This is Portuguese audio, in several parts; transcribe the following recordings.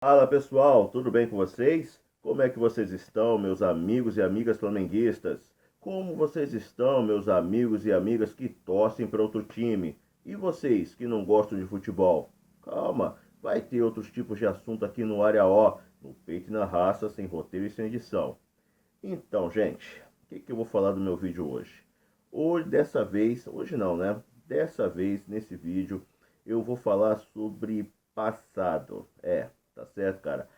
Fala pessoal, tudo bem com vocês? Como é que vocês estão, meus amigos e amigas flamenguistas? Como vocês estão, meus amigos e amigas que torcem para outro time? E vocês que não gostam de futebol? Calma, vai ter outros tipos de assunto aqui no Área O, no Peito e na Raça, sem roteiro e sem edição. Então, gente, o que eu vou falar do meu vídeo hoje? Dessa vez, hoje não, né? Dessa vez, nesse vídeo, eu vou falar sobre passado. Tá certo, cara?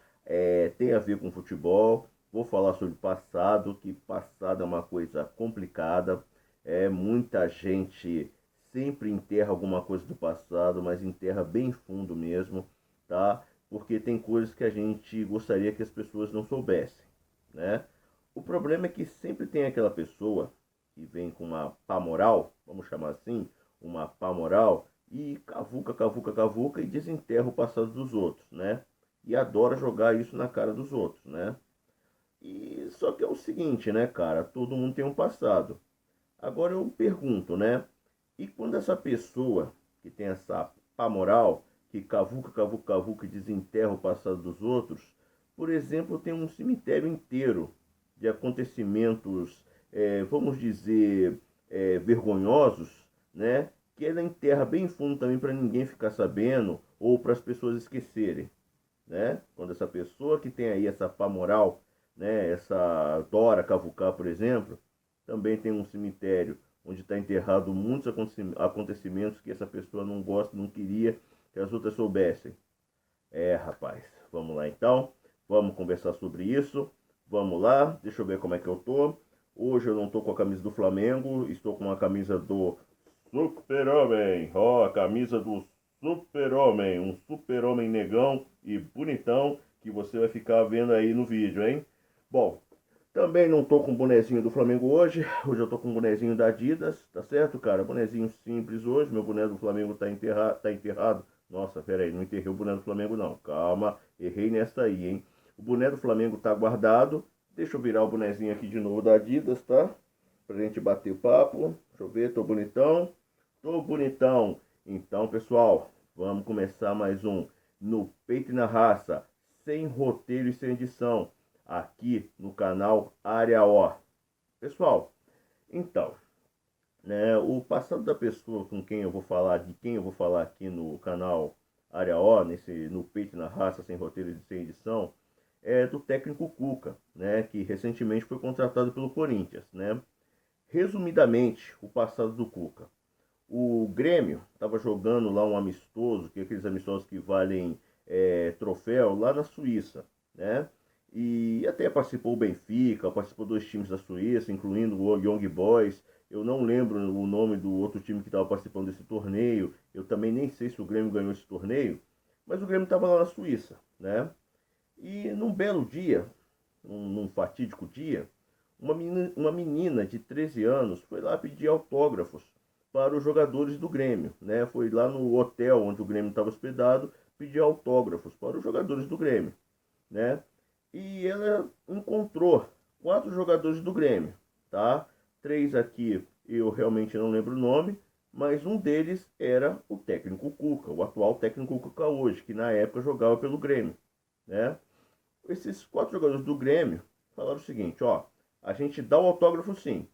Tem a ver com futebol. Vou falar sobre passado, que passado é uma coisa complicada. Muita gente sempre enterra alguma coisa do passado, mas enterra bem fundo mesmo, tá? Porque tem coisas que a gente gostaria que as pessoas não soubessem, né? O problema é que sempre tem aquela pessoa que vem com uma pá moral, vamos chamar assim, uma pá moral, e cavuca, cavuca, cavuca e desenterra o passado dos outros, né? E adora jogar isso na cara dos outros, né? E só que é o seguinte, né, cara? Todo mundo tem um passado. Agora eu pergunto, né? E quando essa pessoa que tem essa pá moral, que cavuca, cavuca, cavuca e desenterra o passado dos outros, por exemplo, tem um cemitério inteiro de acontecimentos, vamos dizer, vergonhosos, né? Que ela enterra bem fundo também para ninguém ficar sabendo ou para as pessoas esquecerem, né? Quando essa pessoa que tem aí essa pá moral, né? Essa Dora Cavucar, por exemplo, também tem um cemitério onde está enterrado muitos acontecimentos que essa pessoa não gosta, não queria que as outras soubessem. Rapaz, vamos lá então, vamos conversar sobre isso. Vamos lá, deixa eu ver como é que eu tô. Hoje eu não tô com a camisa do Flamengo, estou com a camisa do Super-Homem. Ó, a camisa do Super-Homem, um Super-Homem negão e bonitão que você vai ficar vendo aí no vídeo, hein? Bom, também não tô com o bonezinho do Flamengo hoje. Hoje eu tô com o bonezinho da Adidas, tá certo, cara? Bonezinho simples hoje. Meu boné do Flamengo tá enterrado. Nossa, pera aí, não enterrei o boné do Flamengo não. Calma, errei nessa aí, hein? O boné do Flamengo tá guardado. Deixa eu virar o bonezinho aqui de novo da Adidas, tá? Pra gente bater o papo. Deixa eu ver, tô bonitão. Tô bonitão. Então, pessoal, vamos começar mais um No Peito e na Raça, sem roteiro e sem edição, aqui no canal Área O. Pessoal, então, né, o passado da pessoa com quem eu vou falar, de quem eu vou falar aqui no canal Área O, no Peito e na Raça, sem roteiro e sem edição, é do técnico Cuca, né, que recentemente foi contratado pelo Corinthians, né? Resumidamente, o passado do Cuca. O Grêmio estava jogando lá um amistoso, que é aqueles amistosos que valem troféu, lá na Suíça, né? E até participou o Benfica, participou dois times da Suíça, incluindo o Young Boys. Eu não lembro o nome do outro time que estava participando desse torneio. Eu também nem sei se o Grêmio ganhou esse torneio, mas o Grêmio estava lá na Suíça, né? E num belo dia, num fatídico dia, uma menina de 13 anos foi lá pedir autógrafos para os jogadores do Grêmio, né? Foi lá no hotel onde o Grêmio estava hospedado pedir autógrafos para os jogadores do Grêmio, né? E ela encontrou quatro jogadores do Grêmio, tá? Três aqui eu realmente não lembro o nome, mas um deles era o técnico Cuca, o atual técnico Cuca hoje, que na época jogava pelo Grêmio, né? Esses quatro jogadores do Grêmio falaram o seguinte, ó, a gente dá o autógrafo sim,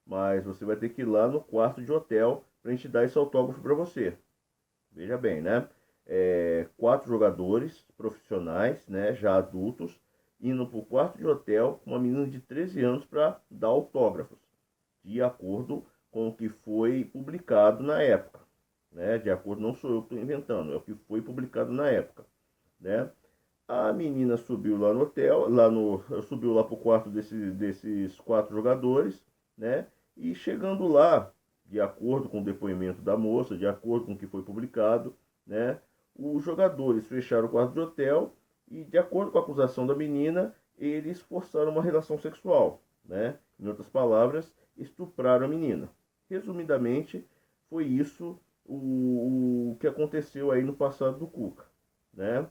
mas você vai ter que ir lá no quarto de hotel para a gente dar esse autógrafo para você. Veja bem, né? Quatro jogadores profissionais, né, já adultos, indo para o quarto de hotel com uma menina de 13 anos para dar autógrafos, de acordo com o que foi publicado na época, né? De acordo, não sou eu que estou inventando, é o que foi publicado na época, né? A menina subiu lá no hotel, subiu lá pro quarto desses quatro jogadores, né? E chegando lá, de acordo com o depoimento da moça, de acordo com o que foi publicado, né? Os jogadores fecharam o quarto de hotel e, de acordo com a acusação da menina, eles forçaram uma relação sexual, né? Em outras palavras, estupraram a menina. Resumidamente, foi isso o que aconteceu aí no passado do Cuca, né?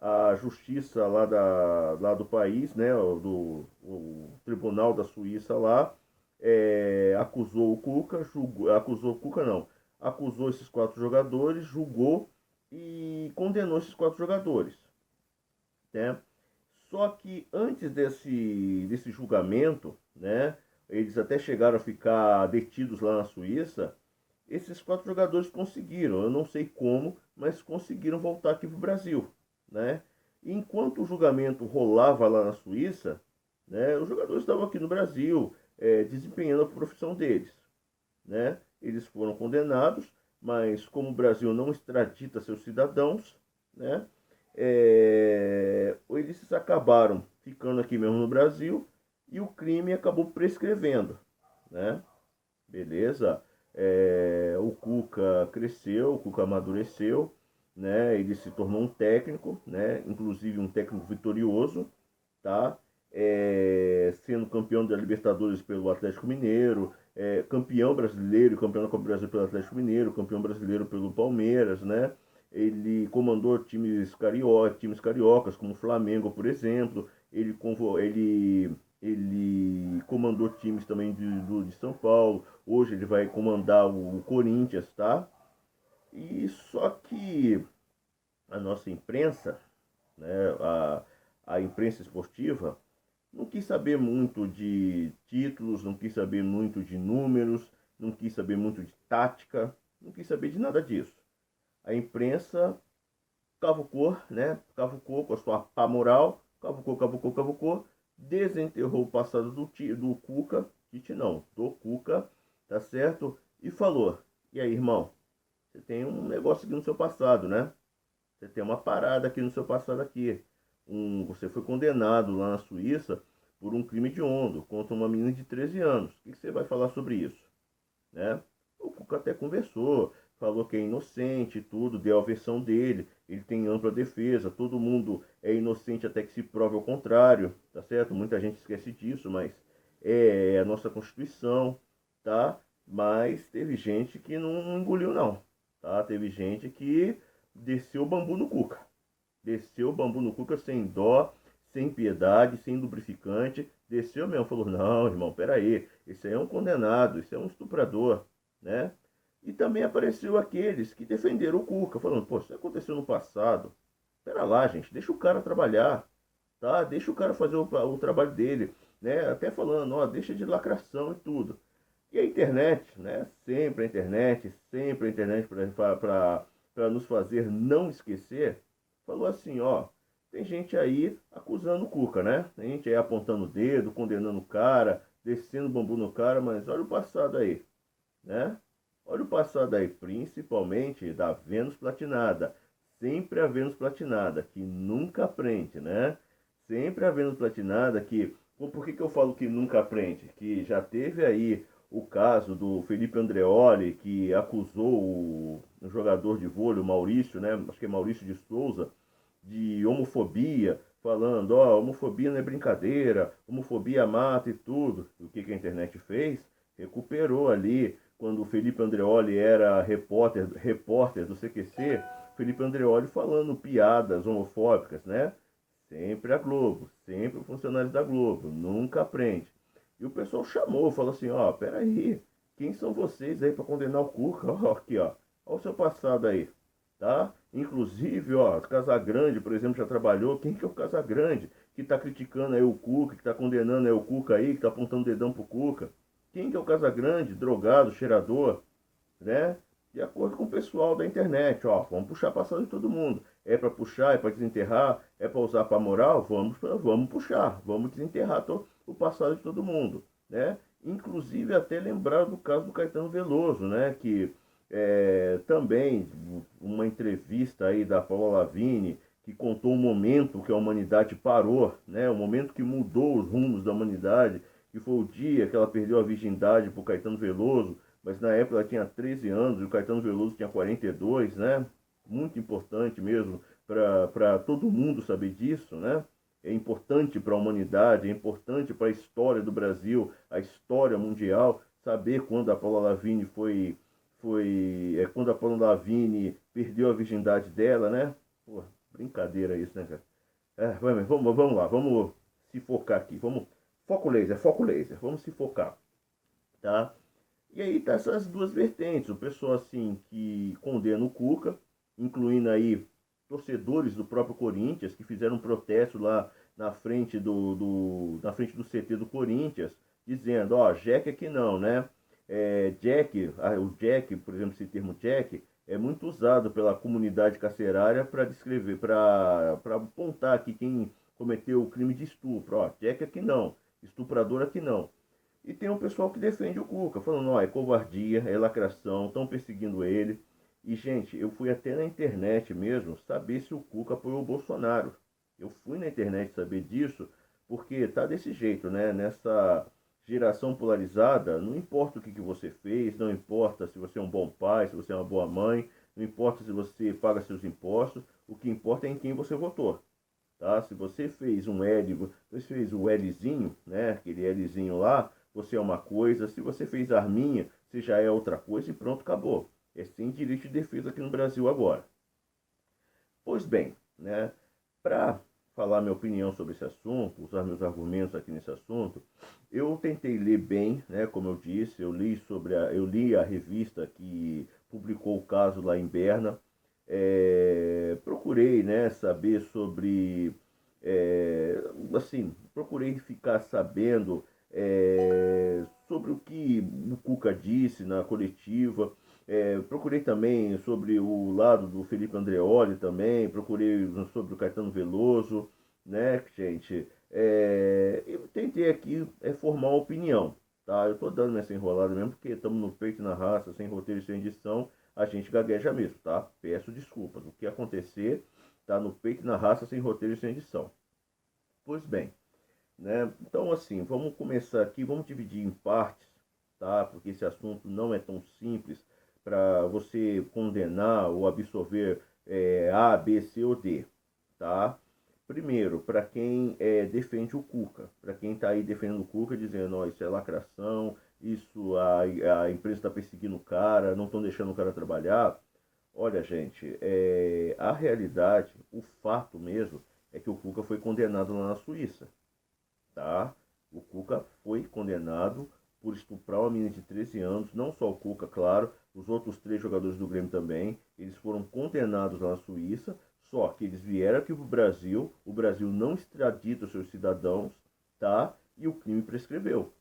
A justiça lá do país, né, o tribunal da Suíça lá, acusou o Cuca, acusou o Cuca não, acusou esses quatro jogadores, julgou e condenou esses quatro jogadores. né? Só que antes desse julgamento, né, eles até chegaram a ficar detidos lá na Suíça. Esses 4 jogadores conseguiram, eu não sei como, mas conseguiram voltar aqui para o Brasil, né? Enquanto o julgamento rolava lá na Suíça, né, os jogadores estavam aqui no Brasil, desempenhando a profissão deles, né? Eles foram condenados, mas como o Brasil não extradita seus cidadãos, né, eles acabaram ficando aqui mesmo no Brasil e o crime acabou prescrevendo, né? Beleza? O Cuca cresceu, o Cuca amadureceu, né? Ele se tornou um técnico, né? Inclusive um técnico vitorioso, tá? Sendo campeão da Libertadores pelo Atlético Mineiro, campeão brasileiro, campeão da Copa do Brasil pelo Atlético Mineiro, campeão brasileiro pelo Palmeiras, né? Ele comandou times cariocas, como o Flamengo, por exemplo. Ele comandou times também de São Paulo. Hoje ele vai comandar o Corinthians, tá? E só que a nossa imprensa, né, a imprensa esportiva, não quis saber muito de títulos, não quis saber muito de números, não quis saber muito de tática, não quis saber de nada disso. A imprensa cavucou, né? Cavucou com a sua pá moral, cavucou, desenterrou o passado do Cuca, Tite não, do Cuca, tá certo? E falou: e aí, irmão, você tem um negócio aqui no seu passado, né? Você tem uma parada aqui no seu passado aqui. Você foi condenado lá na Suíça por um crime hediondo contra uma menina de 13 anos. O que você vai falar sobre isso? Né? O Cuca até conversou, falou que é inocente e tudo, deu a versão dele, ele tem ampla defesa, todo mundo é inocente até que se prove ao contrário, tá certo? Muita gente esquece disso, mas é a nossa Constituição, tá? Mas teve gente que não engoliu não, tá? Teve gente que desceu o bambu no Cuca. Desceu o bambu no Cuca sem dó, sem piedade, sem lubrificante. Desceu mesmo, falou: não, irmão, peraí, esse aí é um condenado, esse é um estuprador, né? E também apareceu aqueles que defenderam o Cuca, falando: pô, isso aconteceu no passado. Pera lá, gente, deixa o cara trabalhar, tá? Deixa o cara fazer o trabalho dele, né? Até falando: ó, deixa de lacração e tudo. E a internet, né? Sempre a internet para nos fazer não esquecer, falou assim, ó, tem gente aí acusando o Cuca, né? Tem gente aí apontando o dedo, condenando o cara, descendo o bambu no cara, mas olha o passado aí, né? Olha o passado aí, principalmente da Vênus Platinada. Sempre a Vênus Platinada, que nunca aprende, né? Sempre a Vênus Platinada que... Por que eu falo que nunca aprende? Que já teve aí o caso do Felipe Andreoli, que acusou o jogador de vôlei, o Maurício, né? Acho que é Maurício de Souza, de homofobia, falando, ó, homofobia não é brincadeira, homofobia mata e tudo. O que a internet fez? Recuperou ali, quando o Felipe Andreoli era repórter do CQC, Felipe Andreoli falando piadas homofóbicas, né? Sempre a Globo, sempre o funcionário da Globo, nunca aprende. E o pessoal chamou, falou assim, ó, peraí, quem são vocês aí para condenar o Cuca? Ó, aqui, ó o seu passado aí, tá? Inclusive, ó, Casagrande, por exemplo, já trabalhou. Quem que é o Casagrande que tá criticando aí o Cuca, que tá condenando aí o Cuca aí, que tá apontando o dedão pro Cuca? Quem que é o Casagrande? Drogado, cheirador, né? De acordo com o pessoal da internet, ó, vamos puxar passado de todo mundo. É para puxar, é para desenterrar, é para usar para moral, vamos puxar, vamos desenterrar o passado de todo mundo, né? Inclusive até lembrar do caso do Caetano Veloso, né? Que também uma entrevista aí da Paula Lavigne que contou o momento que a humanidade parou, né? O momento que mudou os rumos da humanidade, que foi o dia que ela perdeu a virgindade para o Caetano Veloso, mas na época ela tinha 13 anos e o Caetano Veloso tinha 42, né? Muito importante mesmo para todo mundo saber disso, né? É importante para a humanidade, é importante para a história do Brasil, a história mundial, saber quando a Paula Lavigne quando a Paula Lavigne perdeu a virgindade dela, né? Pô, brincadeira isso, né, cara? Vamos lá, vamos se focar aqui, foco laser, vamos se focar, tá? E aí tá essas duas vertentes, o pessoal assim que condena o Cuca, incluindo aí torcedores do próprio Corinthians que fizeram um protesto lá na frente na frente do CT do Corinthians, dizendo, ó, Jack aqui não, né? O Jack, por exemplo, esse termo Jack, é muito usado pela comunidade carcerária para descrever, para apontar aqui quem cometeu o crime de estupro. Ó, Jack aqui não, estuprador aqui não. E tem um pessoal que defende o Cuca, falando, ó, é covardia, é lacração, estão perseguindo ele. E, gente, eu fui até na internet mesmo saber se o Cuca apoiou o Bolsonaro. Eu fui na internet saber disso, porque tá desse jeito, né? Nessa geração polarizada, não importa o que você fez, não importa se você é um bom pai, se você é uma boa mãe, não importa se você paga seus impostos, o que importa é em quem você votou. Tá? Se você fez um L, você fez o Lzinho, né? Aquele Lzinho lá, você é uma coisa. Se você fez arminha, você já é outra coisa e pronto, acabou. É sem direito de defesa aqui no Brasil agora. Pois bem, né? Para falar minha opinião sobre esse assunto, usar meus argumentos aqui nesse assunto, eu tentei ler bem, né? Como eu disse, eu li a revista que publicou o caso lá em Berna. Procurei, né, saber sobre, procurei ficar sabendo sobre o que o Cuca disse na coletiva. Procurei também sobre o lado do Felipe Andreoli também, procurei sobre o Caetano Veloso, né, gente? Eu tentei aqui formar uma opinião, tá? Eu tô dando essa enrolada mesmo porque estamos no peito e na raça, sem roteiro e sem edição, a gente gagueja mesmo, tá? Peço desculpas. O que acontecer tá no peito e na raça, sem roteiro e sem edição. Pois bem, né? Então, assim, vamos começar aqui, vamos dividir em partes, tá? Porque esse assunto não é tão simples para você condenar ou absorver A, B, C ou D, tá? Primeiro, para quem defende o Cuca, para quem está aí defendendo o Cuca, dizendo, ó, isso é lacração, isso a empresa está perseguindo o cara, não estão deixando o cara trabalhar. Olha, gente, a realidade, o fato mesmo, é que o Cuca foi condenado lá na Suíça, tá? O Cuca foi condenado por estuprar uma menina de 13 anos, não só o Cuca, claro, os outros 3 jogadores do Grêmio também, eles foram condenados lá na Suíça, só que eles vieram aqui pro Brasil, o Brasil não extradita os seus cidadãos, tá? E o crime prescreveu,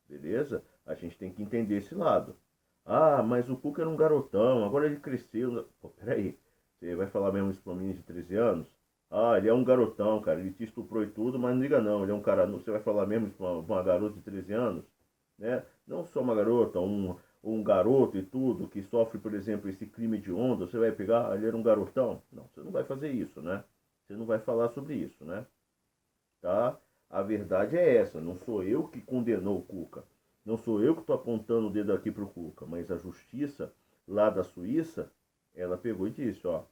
beleza? A gente tem que entender esse lado. Ah, mas o Cuca era um garotão, agora ele cresceu. Pô, peraí, você vai falar mesmo isso pra mim de 13 anos? Ah, ele é um garotão, cara, ele te estuprou e tudo, mas não liga não, ele é um cara, você vai falar mesmo isso pra uma garota de 13 anos? Né? Não só uma garota, um garoto e tudo, que sofre, por exemplo, esse crime de onda, você vai pegar, ele era um garotão? Não, você não vai fazer isso, né? Você não vai falar sobre isso, né? Tá? A verdade é essa, não sou eu que condenou o Cuca, não sou eu que estou apontando o dedo aqui para o Cuca, mas a justiça lá da Suíça, ela pegou e disse, ó,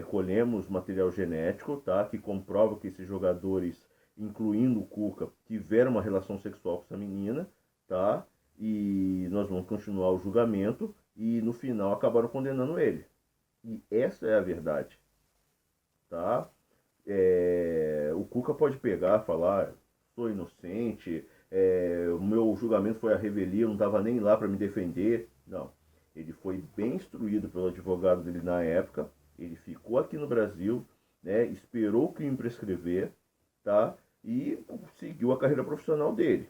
colhemos material genético, tá, que comprova que esses jogadores, incluindo o Cuca, tiveram uma relação sexual com essa menina, tá, e nós vamos continuar o julgamento e no final acabaram condenando ele. E essa é a verdade, tá? O Cuca pode pegar, falar, sou inocente, o meu julgamento foi a revelia, eu não estava nem lá para me defender. Não, ele foi bem instruído pelo advogado dele na época, ele ficou aqui no Brasil, né, esperou o crime prescrever, tá, e seguiu a carreira profissional dele,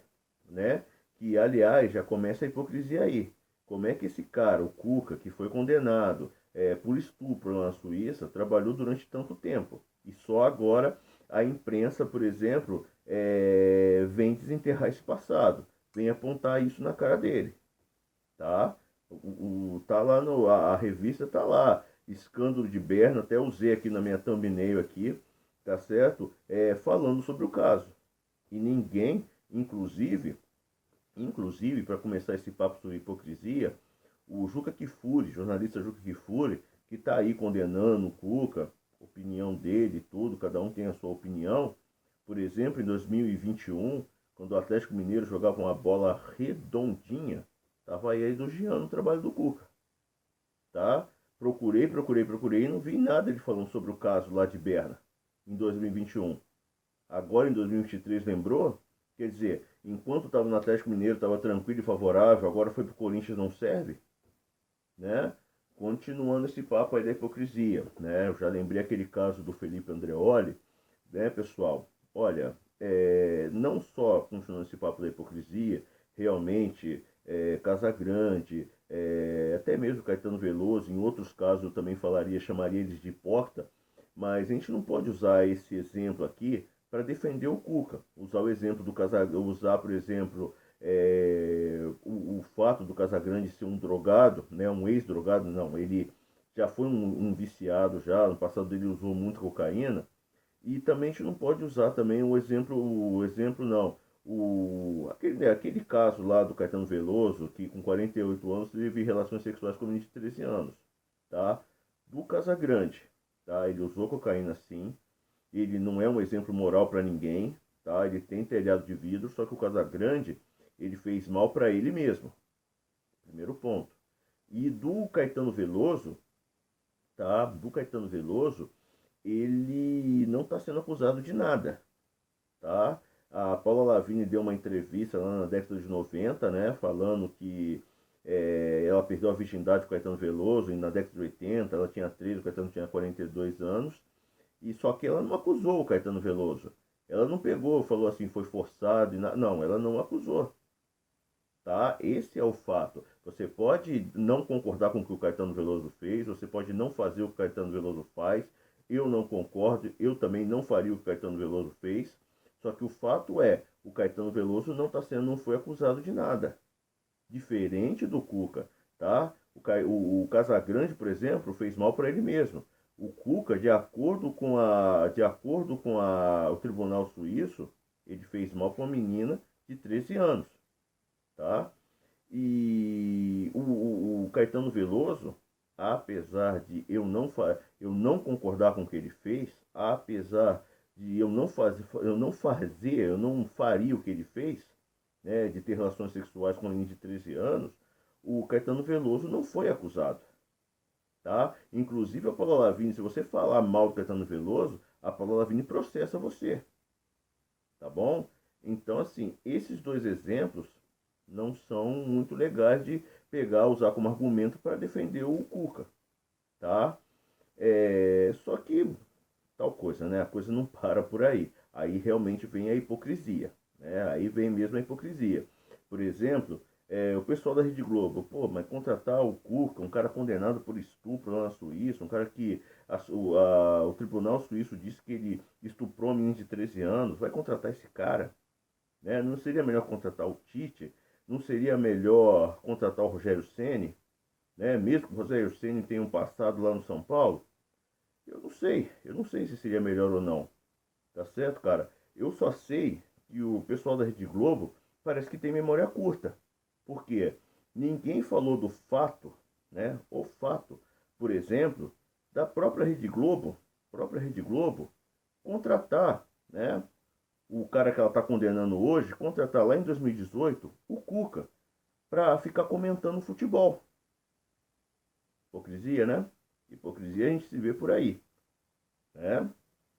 né, que aliás já começa a hipocrisia aí. Como é que esse cara, o Cuca, que foi condenado por estupro lá na Suíça, trabalhou durante tanto tempo? E só agora a imprensa, por exemplo, vem desenterrar esse passado, vem apontar isso na cara dele, tá? Tá lá a revista tá lá, escândalo de Berna, até usei aqui na minha thumbnail aqui, tá certo? Falando sobre o caso. E ninguém, inclusive para começar esse papo sobre hipocrisia, o Juca Kfouri, jornalista Juca Kfouri, que está aí condenando o Cuca, opinião dele e tudo, cada um tem a sua opinião. Por exemplo, em 2021, quando o Atlético Mineiro jogava uma bola redondinha, estava aí elogiando o trabalho do Cuca, tá? Procurei e não vi nada ele falando sobre o caso lá de Berna, em 2021. Agora em 2023 lembrou? Quer dizer, enquanto estava no Atlético Mineiro, estava tranquilo e favorável, agora foi para o Corinthians, não serve? Né? continuando esse papo aí da hipocrisia, né? Eu já lembrei aquele caso do Felipe Andreoli, né, pessoal? Olha, não só continuando esse papo da hipocrisia, realmente, Casagrande, até mesmo Caetano Veloso, em outros casos eu também falaria, chamaria eles de hipócrita, mas a gente não pode usar esse exemplo aqui para defender o Cuca. Usar o exemplo do Casagrande, usar, por exemplo, o fato do Casagrande ser um drogado, né, um ex-drogado, não, ele já foi um viciado já, no passado dele usou muito cocaína, e também a gente não pode usar também o exemplo não, aquele caso lá do Caetano Veloso, que com 48 anos teve relações sexuais com um menino de 13 anos, tá? Do Casagrande, tá? Ele usou cocaína sim, ele não é um exemplo moral para ninguém, tá? Ele tem telhado de vidro, só que o Casagrande, ele fez mal para ele mesmo, primeiro ponto. E do Caetano Veloso, tá? Do Caetano Veloso, ele não está sendo acusado de nada, tá? A Paula Lavigne deu uma entrevista lá na década de 90, né, falando que ela perdeu a virgindade com o Caetano Veloso, e na década de 80 ela tinha 13, o Caetano tinha 42 anos, e só que ela não acusou o Caetano Veloso. Ela não pegou, falou assim, foi forçado, não, ela não acusou, tá? Esse é o fato. Você pode não concordar com o que o Caetano Veloso fez, você pode não fazer o que o Caetano Veloso faz, eu não concordo, eu também não faria o que o Caetano Veloso fez, só que o fato é, o Caetano Veloso não foi acusado de nada, diferente do Cuca, tá? O Casagrande, por exemplo, fez mal para ele mesmo. O Cuca, de acordo com o Tribunal Suíço, ele fez mal com uma menina de 13 anos, tá? E o Caetano Veloso, apesar de eu não concordar com o que ele fez, apesar de eu não faria o que ele fez, né, de ter relações sexuais com um menino de 13 anos, o Caetano Veloso não foi acusado, tá? Inclusive a Paula Lavigne, se você falar mal do Caetano Veloso, a Paula Lavigne processa você, tá bom? Então, assim, esses dois exemplos não são muito legais de pegar, usar como argumento para defender o Cuca, tá? Só que, tal coisa, né? A coisa não para por aí. Aí realmente vem a hipocrisia, né? Aí vem mesmo a hipocrisia. Por exemplo, o pessoal da Rede Globo, pô, mas contratar o Cuca, um cara condenado por estupro lá na Suíça, um cara que o tribunal suíço disse que ele estuprou um menino de 13 anos, vai contratar esse cara? Né? Não seria melhor contratar o Tite? Não seria melhor contratar o Rogério Ceni, né? Mesmo que o Rogério Ceni tenha um passado lá no São Paulo? Eu não sei se seria melhor ou não, tá certo, cara? Eu só sei que o pessoal da Rede Globo parece que tem memória curta. Por quê? Ninguém falou do fato, né? O fato, por exemplo, da própria Rede Globo contratar, né? O cara que ela está condenando hoje, contratar lá em 2018 o Cuca para ficar comentando futebol. Hipocrisia, né? Hipocrisia a gente se vê por aí, né?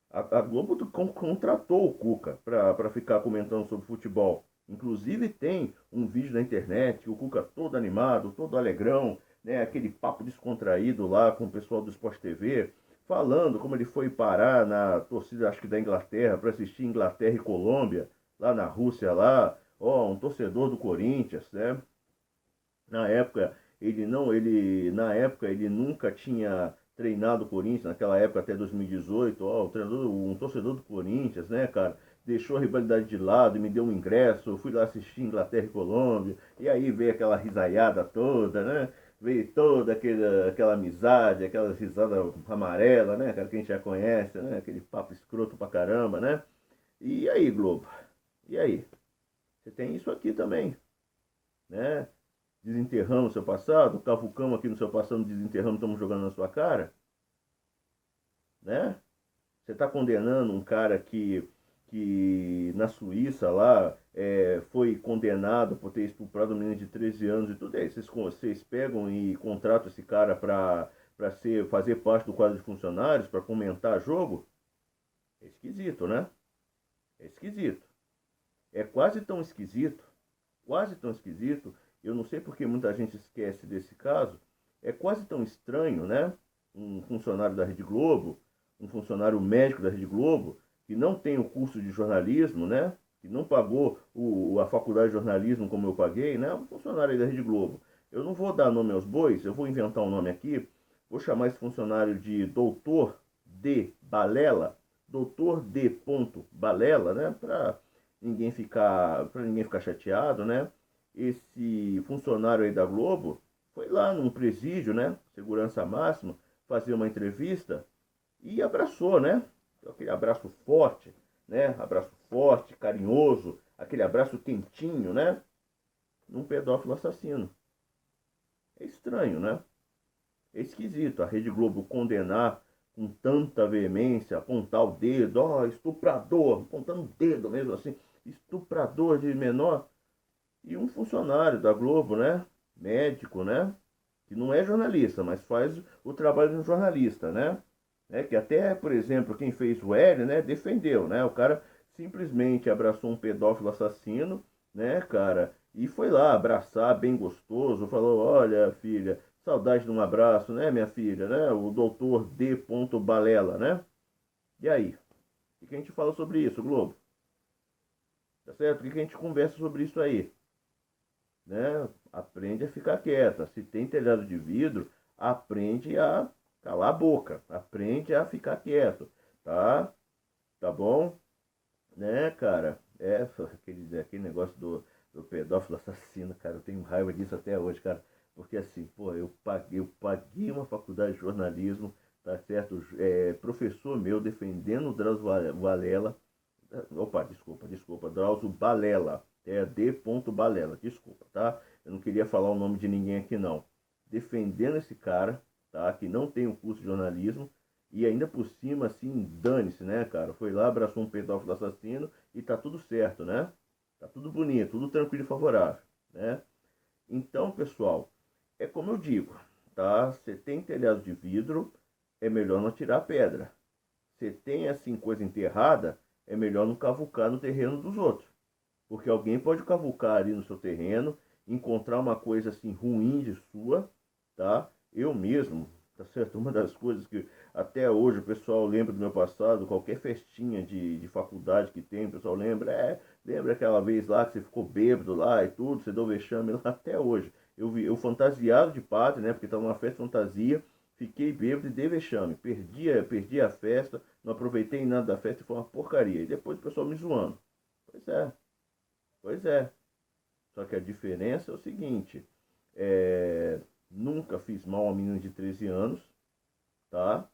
A Globo contratou o Cuca para ficar comentando sobre futebol. Inclusive tem um vídeo na internet, o Cuca todo animado, todo alegrão, né? Aquele papo descontraído lá com o pessoal do Sport TV, falando como ele foi parar na torcida, acho que da Inglaterra, para assistir Inglaterra e Colômbia, lá na Rússia, lá, ó, um torcedor do Corinthians, né? Na época, na época ele nunca tinha treinado o Corinthians, naquela época até 2018, ó, um torcedor do Corinthians, né, cara, deixou a rivalidade de lado e me deu um ingresso, eu fui lá assistir Inglaterra e Colômbia, e aí veio aquela risaiada toda, né, veio toda aquela amizade, aquela risada amarela, né, cara, que a gente já conhece, né, aquele papo escroto pra caramba, né, e aí, Globo, e aí? Você tem isso aqui também, né? Desenterramos seu passado, cavucamos aqui no seu passado, desenterramos, estamos jogando na sua cara, né? Você está condenando um cara que na Suíça lá foi condenado por ter estuprado um menino de 13 anos e tudo aí. Vocês pegam e contratam esse cara para fazer parte do quadro de funcionários, para comentar jogo? É esquisito, né? É esquisito. É quase tão esquisito, eu não sei porque muita gente esquece desse caso, É quase tão estranho, né? Um funcionário da Rede Globo, um funcionário médico da Rede Globo, que não tem o curso de jornalismo, né? Que não pagou a faculdade de jornalismo como eu paguei, né? Um funcionário aí da Rede Globo. Eu não vou dar nome aos bois, eu vou inventar um nome aqui, vou chamar esse funcionário de Doutor D. Balela, Doutor D. Balela, né? Para ninguém ficar chateado, né? Esse funcionário aí da Globo foi lá num presídio, né? Segurança máxima, fazer uma entrevista e abraçou, né? Aquele abraço forte, né? Abraço forte, carinhoso, aquele abraço quentinho, né? Num pedófilo assassino. É estranho, né? É esquisito a Rede Globo condenar com tanta veemência, apontar o dedo, ó, estuprador, apontando o dedo mesmo assim, estuprador de menor, e um funcionário da Globo, né? Médico, né? Que não é jornalista, mas faz o trabalho de um jornalista, né? Que até, por exemplo, quem fez o L, né, defendeu, né? O cara simplesmente abraçou um pedófilo assassino, né, cara, e foi lá abraçar bem gostoso, falou, olha, filha, saudade de um abraço, né, minha filha, né? O doutor D. Balela, né? E aí? O que a gente fala sobre isso, Globo? Tá certo? O que a gente conversa sobre isso aí? Né? Aprende a ficar quieta. Se tem telhado de vidro, aprende a calar a boca. Aprende a ficar quieto, tá? Tá bom? Né, cara? Aquele negócio do pedófilo assassino, cara. Eu tenho raiva disso até hoje, cara. Porque assim, pô, eu paguei uma faculdade de jornalismo, tá certo? Professor meu defendendo o Drauzio Varela. Opa, desculpa. Drauzio Balela. É D. Balela. Desculpa, tá? Eu não queria falar o nome de ninguém aqui, não. Defendendo esse cara, tá? Que não tem o curso de jornalismo. E ainda por cima, assim, dane-se, né, cara? Foi lá, abraçou um pedófilo assassino e tá tudo certo, né? Tá tudo bonito, tudo tranquilo e favorável, né? Então, pessoal, é como eu digo, tá? Você tem telhado de vidro, é melhor não tirar pedra. Você tem assim coisa enterrada, é melhor não cavucar no terreno dos outros. Porque alguém pode cavucar ali no seu terreno, encontrar uma coisa assim ruim de sua, tá? Eu mesmo, tá certo? Uma das coisas que até hoje o pessoal lembra do meu passado, qualquer festinha de faculdade que tem, o pessoal lembra aquela vez lá que você ficou bêbado lá e tudo, você deu vexame lá até hoje. Eu fantasiado de padre, né? Porque estava numa festa fantasia, fiquei bêbado e dei vexame. Perdi a festa, não aproveitei nada da festa e foi uma porcaria. E depois o pessoal me zoando. Pois é, pois é. Só que a diferença é o seguinte, nunca fiz mal a uma menina de 13 anos, tá?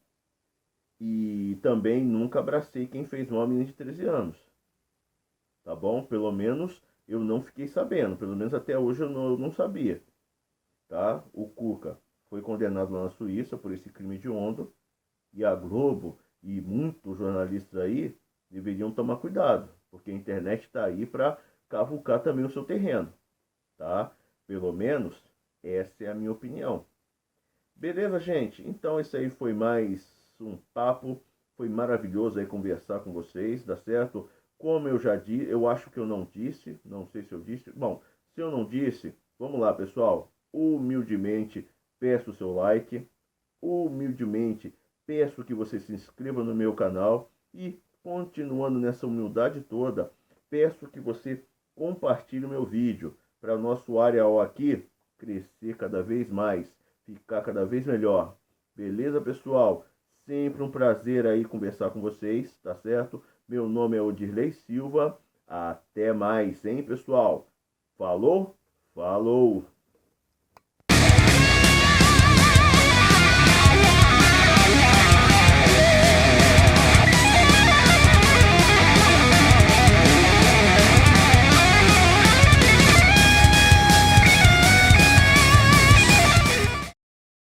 E também nunca abracei quem fez mal a menina de 13 anos, tá bom? Pelo menos eu não fiquei sabendo, pelo menos até hoje eu não sabia, tá? O Cuca foi condenado lá na Suíça por esse crime hediondo e a Globo e muitos jornalistas aí deveriam tomar cuidado, porque a internet está aí para cavucar também o seu terreno, tá? Pelo menos essa é a minha opinião. Beleza, gente? Então esse aí foi mais um papo. Foi maravilhoso aí conversar com vocês, dá certo? Como eu já disse, eu acho que eu não disse, não sei se eu disse. Bom, se eu não disse, vamos lá, pessoal. Humildemente peço o seu like. Humildemente peço que você se inscreva no meu canal e, continuando nessa humildade toda, peço que você compartilhe o meu vídeo para o nosso Arial aqui crescer cada vez mais, ficar cada vez melhor. Beleza, pessoal? Sempre um prazer aí conversar com vocês, tá certo? Meu nome é Odirley Silva. Até mais, hein, pessoal? Falou? Falou!